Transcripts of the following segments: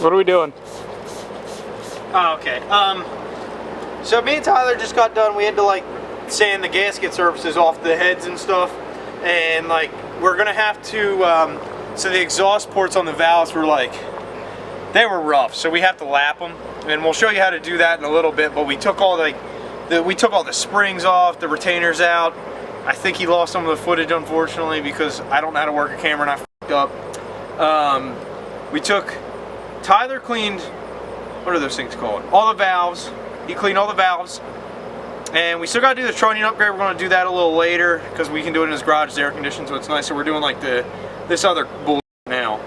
What are we doing? Oh, okay. So me and Tyler just got done. We had to like sand the gasket surfaces off the heads and stuff, and like we're gonna have to. So the exhaust ports on the valves were like, they were rough. So we have to lap them, and we'll show you how to do that in a little bit. But we took all the springs off, the retainers out. I think he lost some of the footage, unfortunately, because I don't know how to work a camera and I f***ed up. Tyler cleaned, what are those things called? All the valves. He cleaned all the valves. And we still got to do the Trunnion upgrade. We're going to do that a little later because we can do it in his garage. It's air conditioned, so it's nice. So we're doing like this other bull now.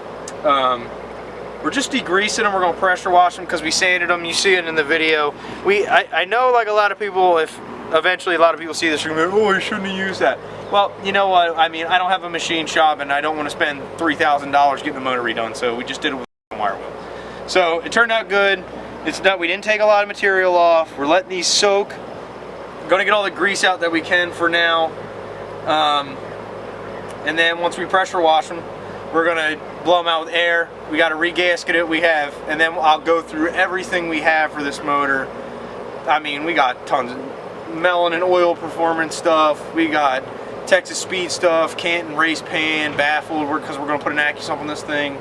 We're just degreasing them. We're going to pressure wash them because we sanded them. You see it in the video. I know like a lot of people, if eventually a lot of people see this, you're going to be like, oh, you shouldn't have used that. Well, you know what? I mean, I don't have a machine shop and I don't want to spend $3,000 getting the motor redone, so we just did it with a wire wheel. So it turned out good. It's not, we didn't take a lot of material off. We're letting these soak. Going to get all the grease out that we can for now. And then once we pressure wash them, we're going to blow them out with air. We got to re-gasket it. And then I'll go through everything we have for this motor. I mean, we got tons of melon and oil performance stuff. We got Texas Speed stuff, Canton race pan, baffled, because we're going to put an AccuSump on this thing.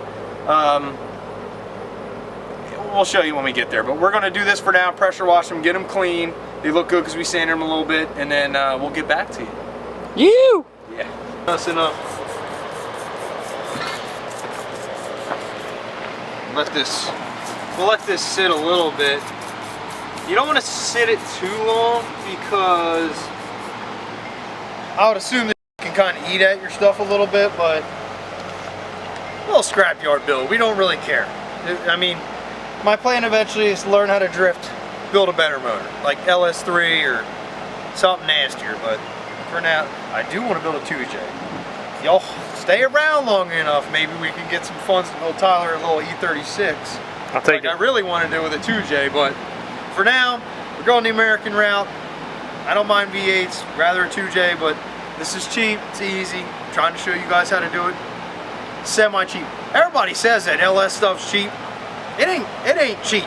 We'll show you when we get there, but we're going to do this for now, pressure wash them, get them clean. They look good because we sanded them a little bit, and then we'll get back to you. You! Yeah. That's enough. We'll let this sit a little bit. You don't want to sit it too long because I would assume that you can kind of eat at your stuff a little bit, but a little scrapyard build. We don't really care. I mean, my plan eventually is to learn how to drift, build a better motor, like LS3 or something nastier, but for now, I do want to build a 2J. Y'all stay around long enough, maybe we can get some funds to build Tyler a little E36. I'll take it. I really want to do with a 2J, but for now, we're going the American route. I don't mind V8s, rather a 2J, but this is cheap, it's easy. I'm trying to show you guys how to do it. Semi-cheap. Everybody says that LS stuff's cheap. It ain't cheap.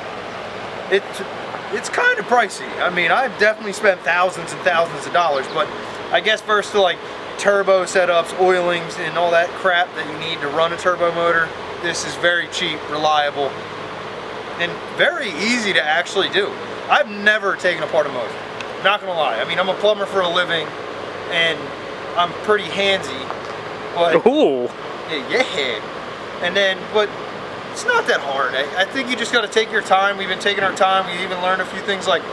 It's kind of pricey. I mean, I've definitely spent thousands and thousands of dollars, but I guess first to like turbo setups, oilings, and all that crap that you need to run a turbo motor, this is very cheap, reliable, and very easy to actually do. I've never taken apart a motor, not gonna lie. I mean, I'm a plumber for a living, and I'm pretty handsy, but ooh. Yeah. And then, but it's not that hard. I think you just got to take your time. We've been taking our time. We even learned a few things, like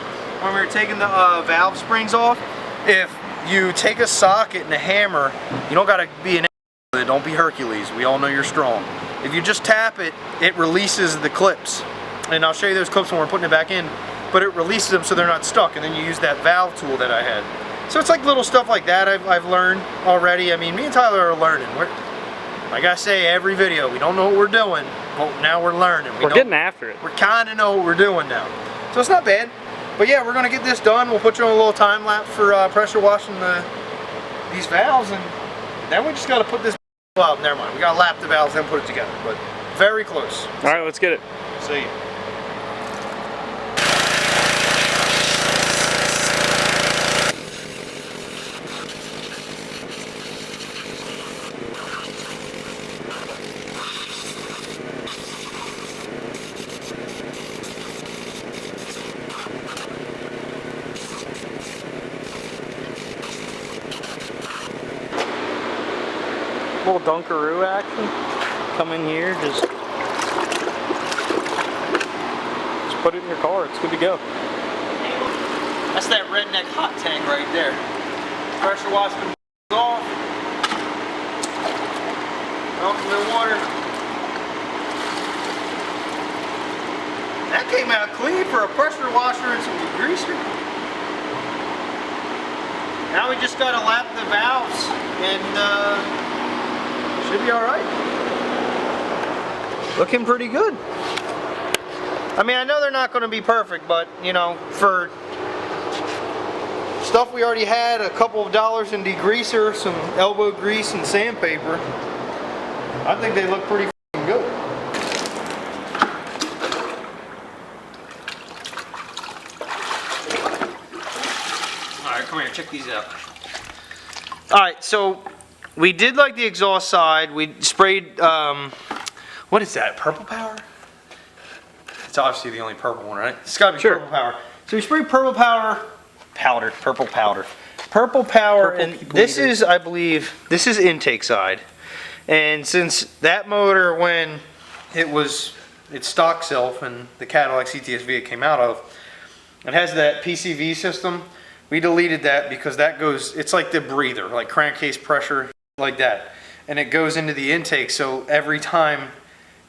when we were taking the valve springs off. If you take a socket and a hammer, you don't got to be an with it. Don't be Hercules. We all know you're strong. If you just tap it, it releases the clips. And I'll show you those clips when we're putting it back in. But it releases them so they're not stuck. And then you use that valve tool that I had. So it's like little stuff like that I've learned already. I mean, me and Tyler are learning. Like I say every video, we don't know what we're doing, but now we're learning. We're getting after it. We kind of know what we're doing now. So it's not bad. But yeah, we're going to get this done. We'll put you on a little time lapse for pressure washing these valves, and then we just got to put this, well, never mind. We got to lap the valves and put it together, but very close. All right, let's get it. See you. Little Dunkaroo action. Come in here, just put it in your car. It's good to go. That's that Redneck hot tank right there. Pressure wash the off. Welcome to water. That came out clean for a pressure washer and some degreaser. Now we just gotta lap the valves and should be alright. Looking pretty good. I mean, I know they're not going to be perfect, but you know, for stuff we already had, a couple of dollars in degreaser, some elbow grease and sandpaper, I think they look pretty good. Alright, check these out. Alright, so we did like the exhaust side. We sprayed, what is that, Purple Power? It's obviously the only purple one, right? It's gotta be Purple Power. So we sprayed Purple Power, Purple Power. And this is, I believe, this is intake side. And since that motor, when it was its stock self and the Cadillac CTSV it came out of, it has that PCV system. We deleted that because that goes, it's like the breather, like crankcase pressure, like that. And it goes into the intake, so every time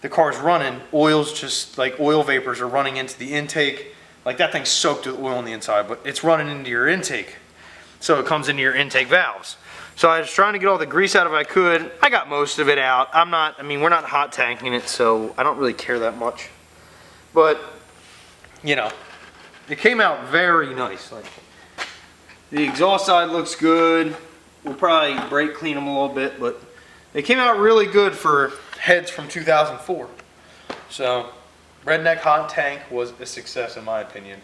the car's running, oil's just, like oil vapors are running into the intake. Like that thing's soaked with oil on the inside, but it's running into your intake. So it comes into your intake valves. So I was trying to get all the grease out if I could. I got most of it out. We're not hot tanking it, so I don't really care that much. But, you know, it came out very nice. Like, the exhaust side looks good. We'll probably brake clean them a little bit, but they came out really good for heads from 2004. So, Redneck hot tank was a success in my opinion.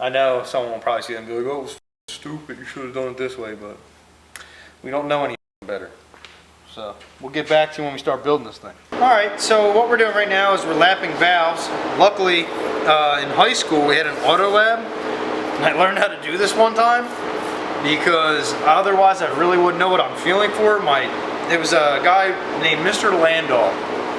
I know someone will probably see them and be like, oh, it was stupid, you should have done it this way, but we don't know any better. So we'll get back to you when we start building this thing. Alright, so what we're doing right now is we're lapping valves. Luckily, in high school we had an auto lab, and I learned how to do this one time because otherwise I really wouldn't know what I'm feeling for. It was a guy named Mr. Landau.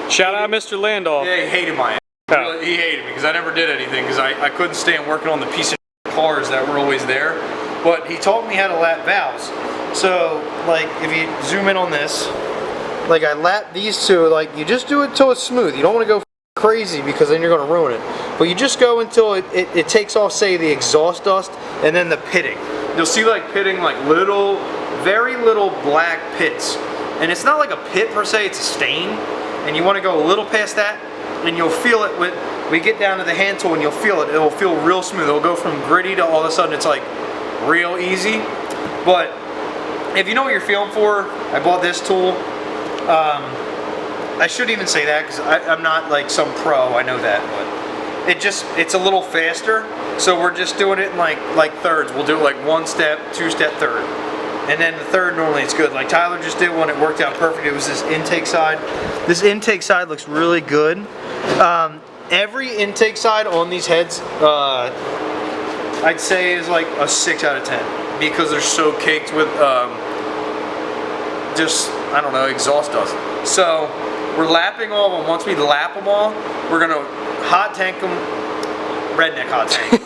Shout out Mr. Landau. Yeah, he hated my ass. Oh. He hated me because I never did anything because I couldn't stand working on the piece of cars that were always there. But he taught me how to lap valves. So, like, if you zoom in on this, like I lap these two, like you just do it till it's smooth. You don't want to go crazy because then you're going to ruin it. But you just go until it takes off, say, the exhaust dust and then the pitting. You'll see like pitting, like little, very little black pits. And it's not like a pit per se, it's a stain. And you want to go a little past that and you'll feel it we get down to the hand tool and you'll feel it. It'll feel real smooth. It'll go from gritty to all of a sudden it's like real easy. But if you know what you're feeling for, I bought this tool. I shouldn't even say that because I'm not like some pro, I know that, but it's a little faster. So we're just doing it in like thirds. We'll do it like 1 step, 2 step, third. And then the third normally it's good. Like Tyler just did one, it worked out perfect. It was this intake side. This intake side looks really good. Every intake side on these heads, I'd say is like a 6 out of 10 because they're so caked with just, I don't know, exhaust dust. So we're lapping all of them. Once we lap them all, we're gonna hot tank them, Redneck hot tank.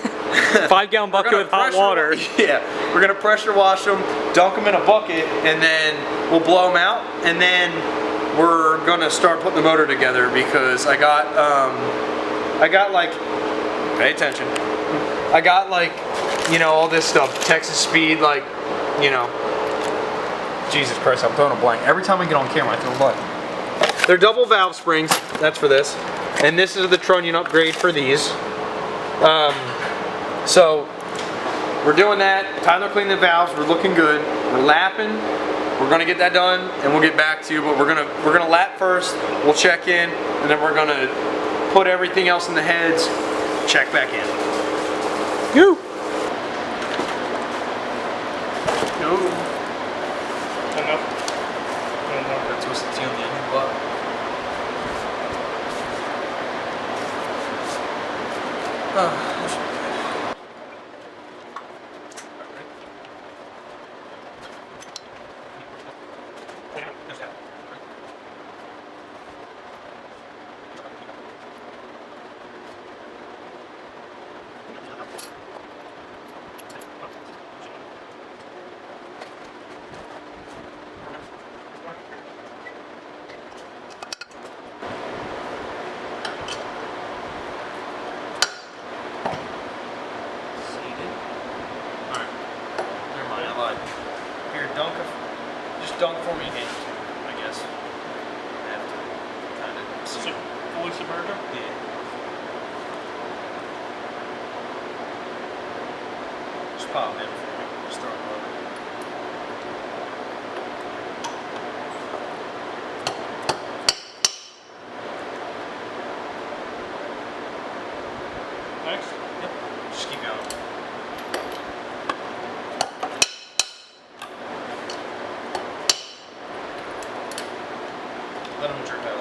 5-gallon bucket with hot water. Yeah, we're gonna pressure wash them, dunk them in a bucket, and then we'll blow them out, and then we're gonna start putting the motor together because I got like, pay attention. I got like, you know, all this stuff, Texas Speed, like, you know, Jesus Christ, I'm throwing a blank. Every time I get on camera, I throw a blank. They're double valve springs, that's for this. And this is the Trunnion upgrade for these. So, we're doing that. Tyler cleaned the valves, we're looking good. We're lapping, we're gonna get that done, and we'll get back to you, but we're gonna lap first, we'll check in, and then we're gonna put everything else in the heads, check back in. Go! Go! That's what's the on the end block. Just dunk for me again, I guess. I have to kind of fully submerged? Yeah. Just pop it in for me. Just throw it over. Next? Yep. Just keep going. Let them jerk out.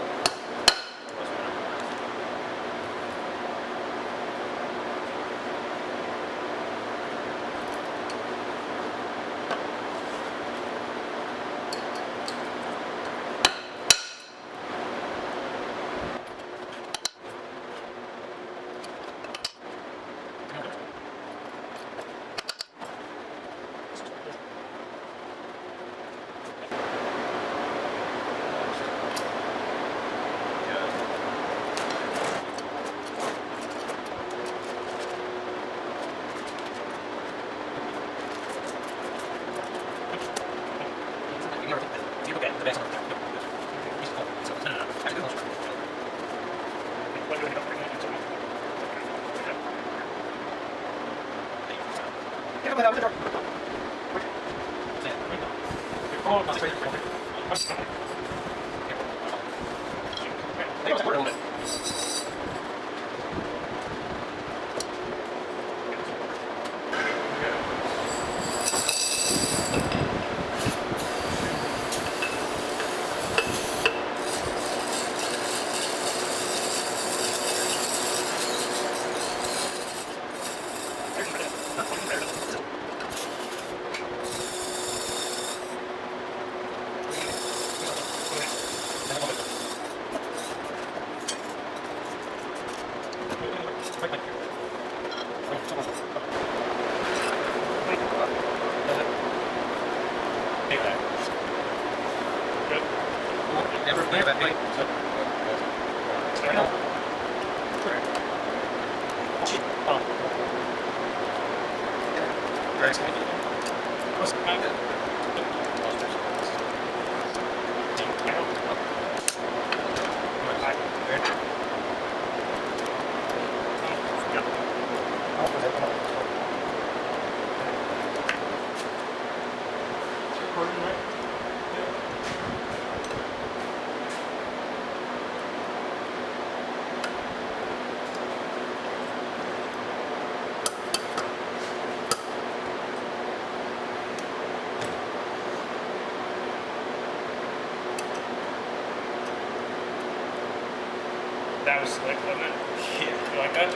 That was slick, wasn't it? Yeah. You like that?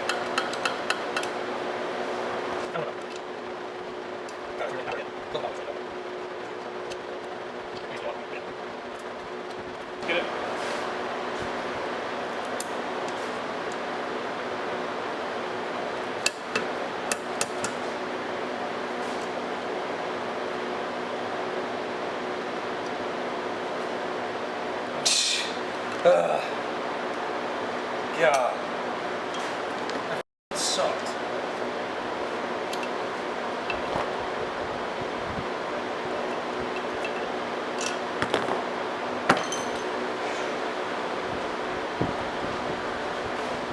Get it? God. That sucked.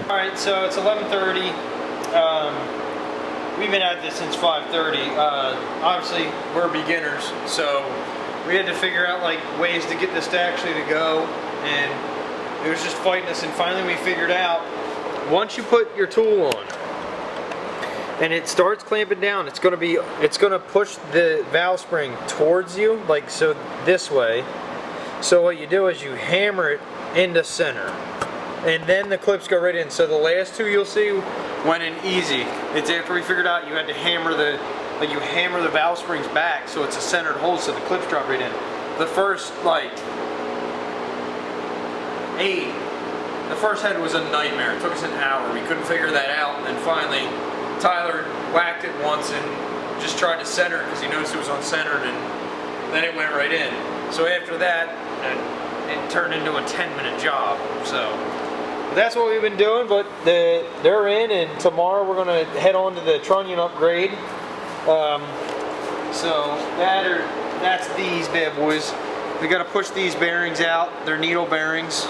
Alright, so it's 11:30. We've been at this since 5:30. Obviously, We're beginners, so we had to figure out like ways to get this to actually to go, and it was just fighting us. And finally, we figured out once you put your tool on and it starts clamping down, it's gonna push the valve spring towards you, like so this way. So what you do is you hammer it into center, and then the clips go right in. So the last two you'll see went in easy. It's after we figured out you had to hammer the valve springs back so it's a centered hole so the clips drop right in. The first the first head was a nightmare. It took us an hour. We couldn't figure that out, and then finally Tyler whacked it once and just tried to center it because he noticed it was uncentered, and then it went right in. So after that, it turned into a 10-minute job. So that's what we've been doing, but they're in, and tomorrow we're going to head on to the Trunnion upgrade. So that's these bad boys. We got to push these bearings out. They're needle bearings.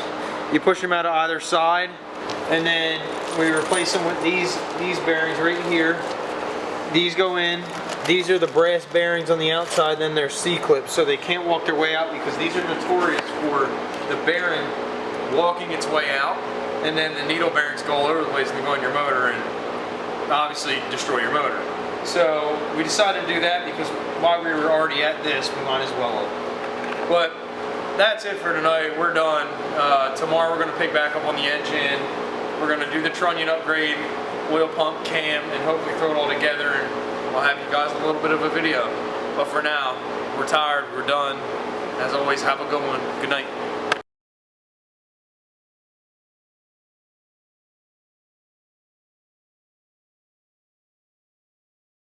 You push them out of either side, and then we replace them with these bearings right here. These go in. These are the brass bearings on the outside, then they're C-clips, so they can't walk their way out because these are notorious for the bearing walking its way out, and then the needle bearings go all over the place and they go in your motor and obviously destroy your motor. So we decided to do that because while we were already at this, we might as well have. But that's it for tonight. We're done. Tomorrow we're gonna pick back up on the engine. We're gonna do the Trunnion upgrade, oil pump, cam, and hopefully throw it all together, and we'll have you guys a little bit of a video. But for now, we're tired, we're done. As always, have a good one. Good night.